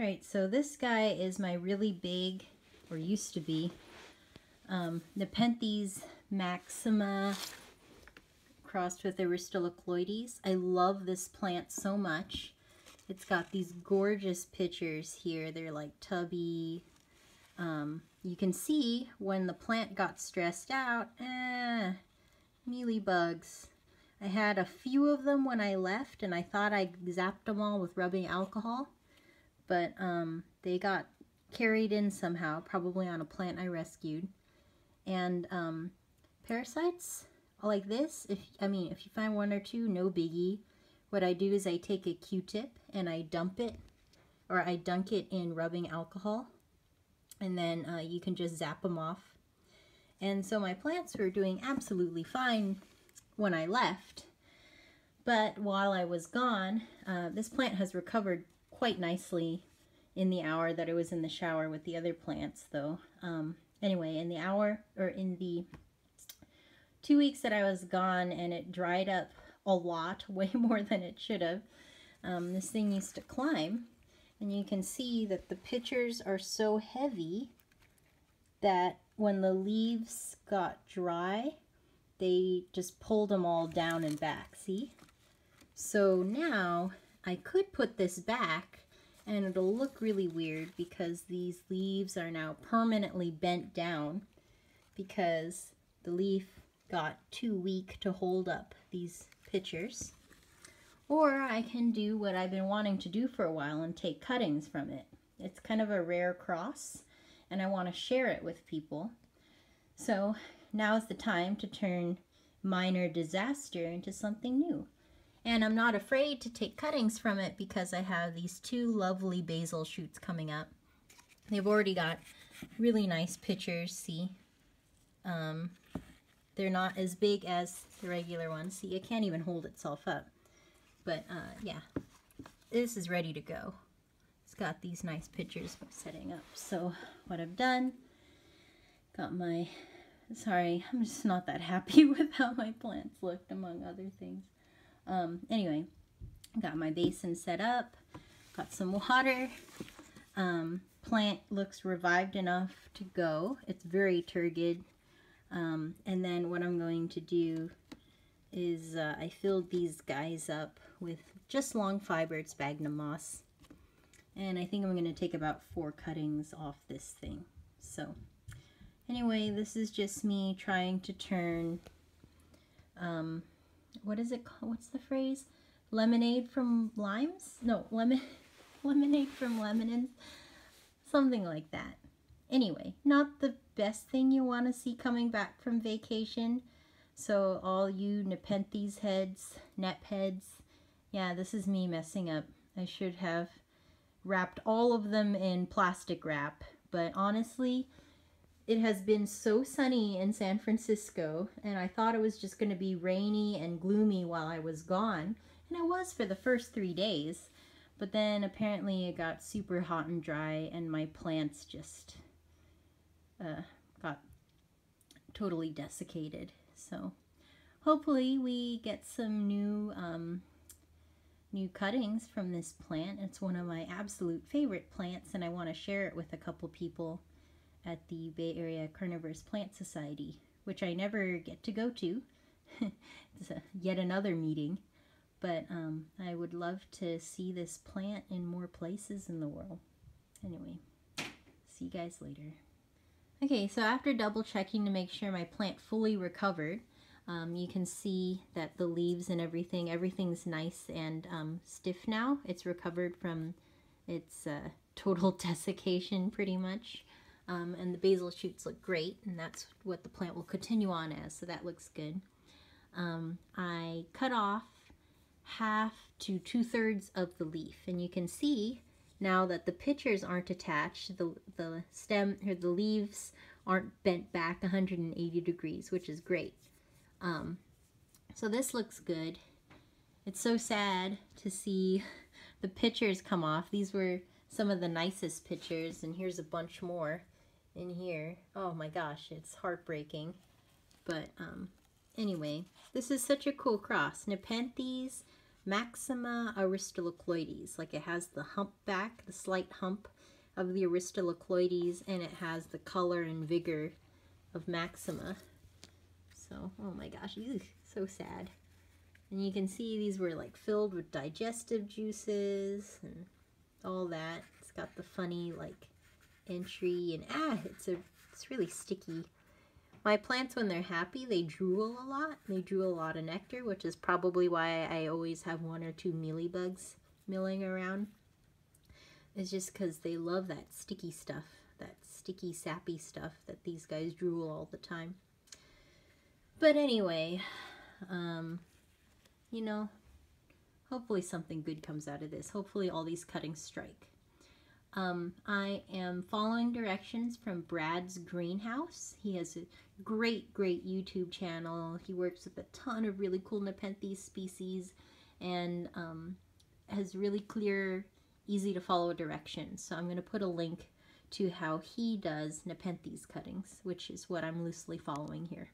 All right, so this guy is my really big, or used to be, Nepenthes maxima crossed with Aristolochloides. I love this plant so much. It's got these gorgeous pictures here. They're like tubby. You can see when the plant got stressed out, mealybugs. I had a few of them when I left, and I thought I zapped them all with rubbing alcohol, but they got carried in somehow, probably on a plant I rescued. And parasites like this, if you find one or two, no biggie. What I do is I take a Q-tip and I dump it, or I dunk it in rubbing alcohol, and then you can just zap them off. And so my plants were doing absolutely fine when I left, but while I was gone, this plant has recovered quite nicely in the hour that I was in the shower with the other plants, though. Anyway, in the 2 weeks that I was gone, and it dried up a lot, way more than it should have. This thing used to climb, and you can see that the pitchers are so heavy that when the leaves got dry, they just pulled them all down and back, see? So now I could put this back and it'll look really weird because these leaves are now permanently bent down because the leaf got too weak to hold up these pitchers. Or I can do what I've been wanting to do for a while and take cuttings from it. It's kind of a rare cross, and I want to share it with people. So now is the time to turn minor disaster into something new. And I'm not afraid to take cuttings from it because I have these two lovely basil shoots coming up. They've already got really nice pitchers, see? They're not as big as the regular ones. See, it can't even hold itself up. But yeah, this is ready to go. It's got these nice pictures setting up. So what I've done, got my, sorry, I'm just not that happy with how my plants looked, among other things. Anyway, got my basin set up, got some water. Plant looks revived enough to go. It's very turgid. And then what I'm going to do is I filled these guys up with just long fiber sphagnum moss, and I think I'm going to take about 4 cuttings off this thing. So anyway, this is just me trying to turn what is it called? What's the phrase? Lemonade from limes? No, lemonade from lemons, something like that. Anyway, not the best thing you want to see coming back from vacation. So all you Nepenthes heads, Nep heads, yeah, this is me messing up. I should have wrapped all of them in plastic wrap, but honestly, it has been so sunny in San Francisco, and I thought it was just going to be rainy and gloomy while I was gone, and it was for the first 3 days, but then apparently it got super hot and dry, and my plants just got totally desiccated. So hopefully we get some new cuttings from this plant. It's one of my absolute favorite plants, and I want to share it with a couple people at the Bay Area Carnivorous Plant Society, which I never get to go to. It's yet another meeting, but I would love to see this plant in more places in the world. Anyway, see you guys later. Okay, so after double checking to make sure my plant fully recovered, you can see that the leaves and everything's nice and stiff now. It's recovered from its total desiccation pretty much. And the basil shoots look great, and that's what the plant will continue on as, so that looks good. I cut off half to 2/3 of the leaf, and you can see now that the pitchers aren't attached, the stem or the leaves aren't bent back 180 degrees, which is great. So this looks good. It's so sad to see the pitchers come off. These were some of the nicest pitchers, and here's a bunch more in here. Oh my gosh, it's heartbreaking. But anyway, this is such a cool cross. Nepenthes Maxima aristolochoides. Like it has the hump back, the slight hump of the aristolochoides, and it has the color and vigor of Maxima. So, oh my gosh, ew, so sad. And you can see these were like filled with digestive juices and all that. It's got the funny like entry, and it's really sticky. My plants, when they're happy, they drool a lot. They drool a lot of nectar, which is probably why I always have 1 or 2 mealybugs milling around. It's just because they love that sticky stuff, that sticky, sappy stuff that these guys drool all the time. But anyway, you know, hopefully something good comes out of this. Hopefully all these cuttings strike. I am following directions from Brad's Greenhouse. He has a great YouTube channel. He works with a ton of really cool Nepenthes species and has really clear, easy to follow directions. So I'm going to put a link to how he does Nepenthes cuttings, which is what I'm loosely following here.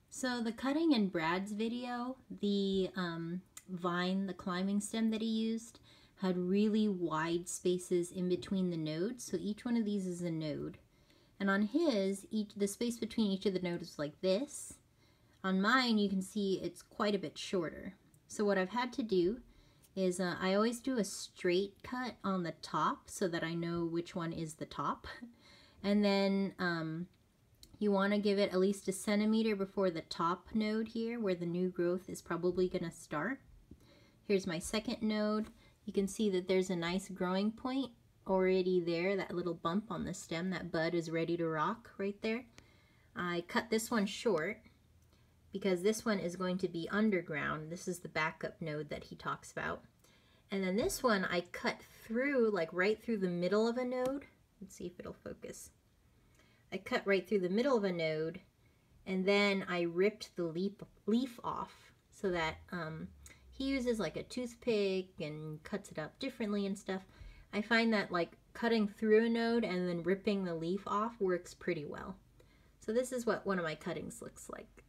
So the cutting in Brad's video, the vine, the climbing stem that he used, had really wide spaces in between the nodes. So each one of these is a node. And on his, the space between each of the nodes is like this. On mine, you can see it's quite a bit shorter. So what I've had to do is I always do a straight cut on the top so that I know which one is the top. And then you want to give it at least 1 centimeter before the top node here, where the new growth is probably going to start. Here's my second node. You can see that there's a nice growing point already there, that little bump on the stem. That bud is ready to rock right there. I cut this one short because this one is going to be underground. This is the backup node that he talks about. And then this one I cut through, like right through the middle of a node. Let's see if it'll focus. I cut right through the middle of a node, and then I ripped the leaf off so that he uses like a toothpick and cuts it up differently and stuff. I find that like cutting through a node and then ripping the leaf off works pretty well. So this is what one of my cuttings looks like.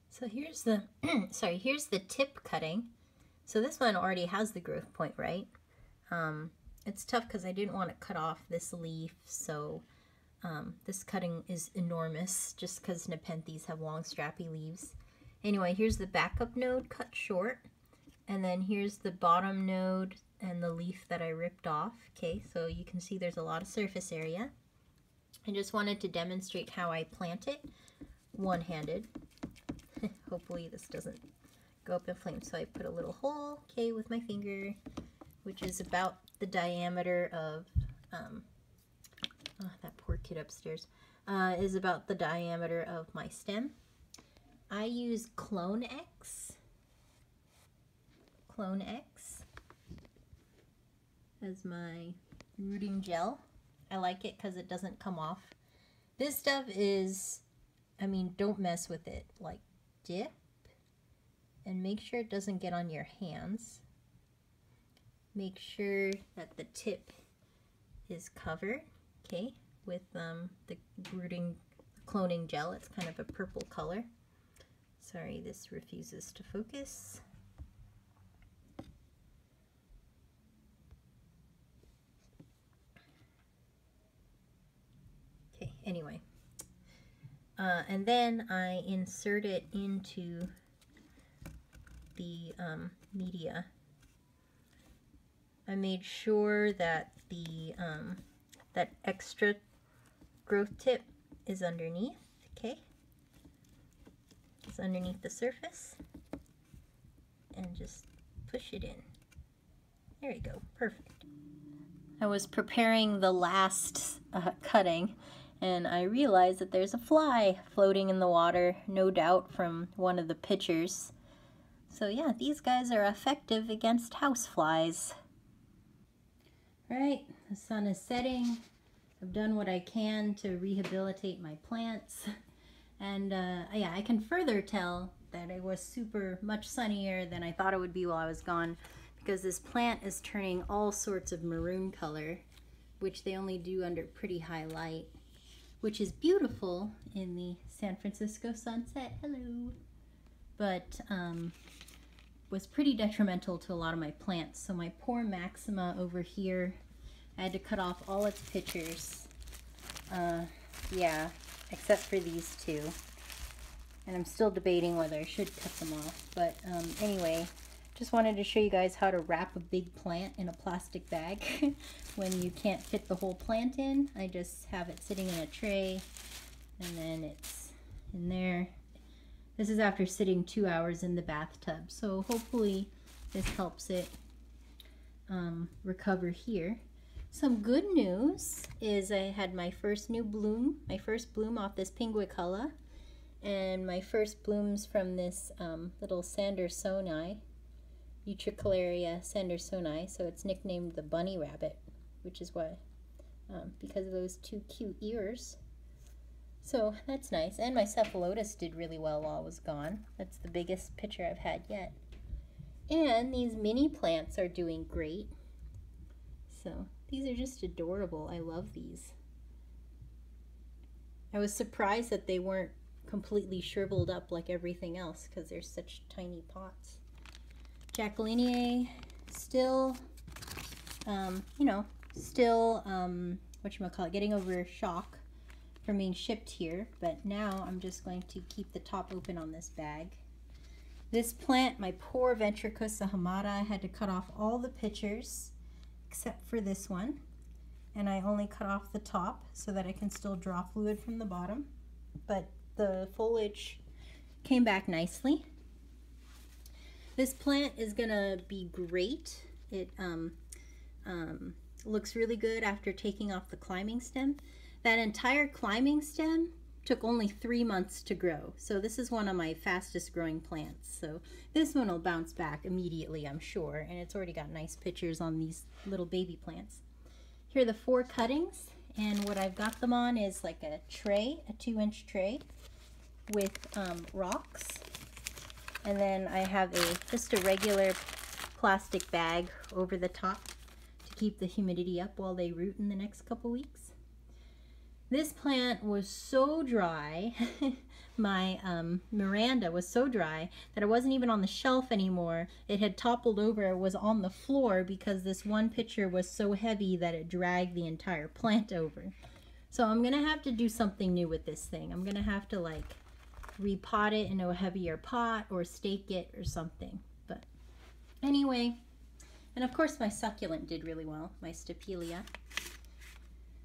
So here's the, here's the tip cutting. So this one already has the growth point, right? It's tough because I didn't want to cut off this leaf, so this cutting is enormous just because Nepenthes have long strappy leaves. Anyway, here's the backup node cut short, and then here's the bottom node and the leaf that I ripped off. Okay, so you can see there's a lot of surface area. I just wanted to demonstrate how I plant it one-handed. Hopefully this doesn't go up in flames. So I put a little hole, okay, with my finger, which is about the diameter of, oh, that poor kid upstairs, is about the diameter of my stem. I use Clone X as my rooting gel. I like it because it doesn't come off. This stuff is, I mean, don't mess with it. Like, dip and make sure it doesn't get on your hands. Make sure that the tip is covered, okay, with the rooting cloning gel. It's kind of a purple color. Sorry, this refuses to focus. Okay, anyway. And then I insert it into the media. I made sure that the that extra growth tip is underneath, okay? It's underneath the surface, and just push it in. There you go, perfect. I was preparing the last cutting, and I realized that there's a fly floating in the water, no doubt from one of the pitchers. So yeah, these guys are effective against house flies. Alright, the sun is setting. I've done what I can to rehabilitate my plants. And yeah, I can further tell that it was much sunnier than I thought it would be while I was gone, because this plant is turning all sorts of maroon color, which they only do under pretty high light, which is beautiful in the San Francisco sunset. Hello. but was pretty detrimental to a lot of my plants. So my poor Maxima over here, I had to cut off all its pitchers. Yeah, except for these two. And I'm still debating whether I should cut them off. But anyway, just wanted to show you guys how to wrap a big plant in a plastic bag when you can't fit the whole plant in. I just have it sitting in a tray, and then it's in there. This is after sitting 2 hours in the bathtub, so hopefully this helps it recover here. Some good news is I had my first bloom off this Pinguicula, and my first blooms from this little Sandersoni, Utricularia Sandersoni, so it's nicknamed the bunny rabbit, which is why, because of those two cute ears. So that's nice. And my cephalotus did really well while it was gone. That's the biggest picture I've had yet. And these mini plants are doing great. So these are just adorable. I love these. I was surprised that they weren't completely shriveled up like everything else because they're such tiny pots. Jacquelinie still, getting over shock from being shipped here, but now I'm just going to keep the top open on this bag. This plant, my poor Ventricosa hamata, I had to cut off all the pitchers except for this one, and I only cut off the top so that I can still draw fluid from the bottom, but the foliage came back nicely. This plant is gonna be great. It looks really good after taking off the climbing stem. That entire climbing stem took only 3 months to grow. So this is one of my fastest growing plants. So this one will bounce back immediately, I'm sure. And it's already got nice pictures on these little baby plants. Here are the 4 cuttings. And what I've got them on is like a tray, a 2-inch tray with rocks. And then I have just a regular plastic bag over the top to keep the humidity up while they root in the next couple weeks. This plant was so dry, my Miranda was so dry that it wasn't even on the shelf anymore. It had toppled over, it was on the floor because this one pitcher was so heavy that it dragged the entire plant over. So I'm gonna have to do something new with this thing. I'm gonna have to like repot it into a heavier pot or stake it or something. But anyway, and of course my succulent did really well, my Stapelia.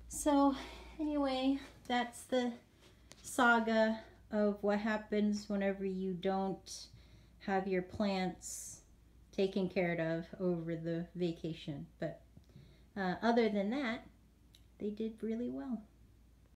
So anyway, that's the saga of what happens whenever you don't have your plants taken care of over the vacation. But other than that, they did really well.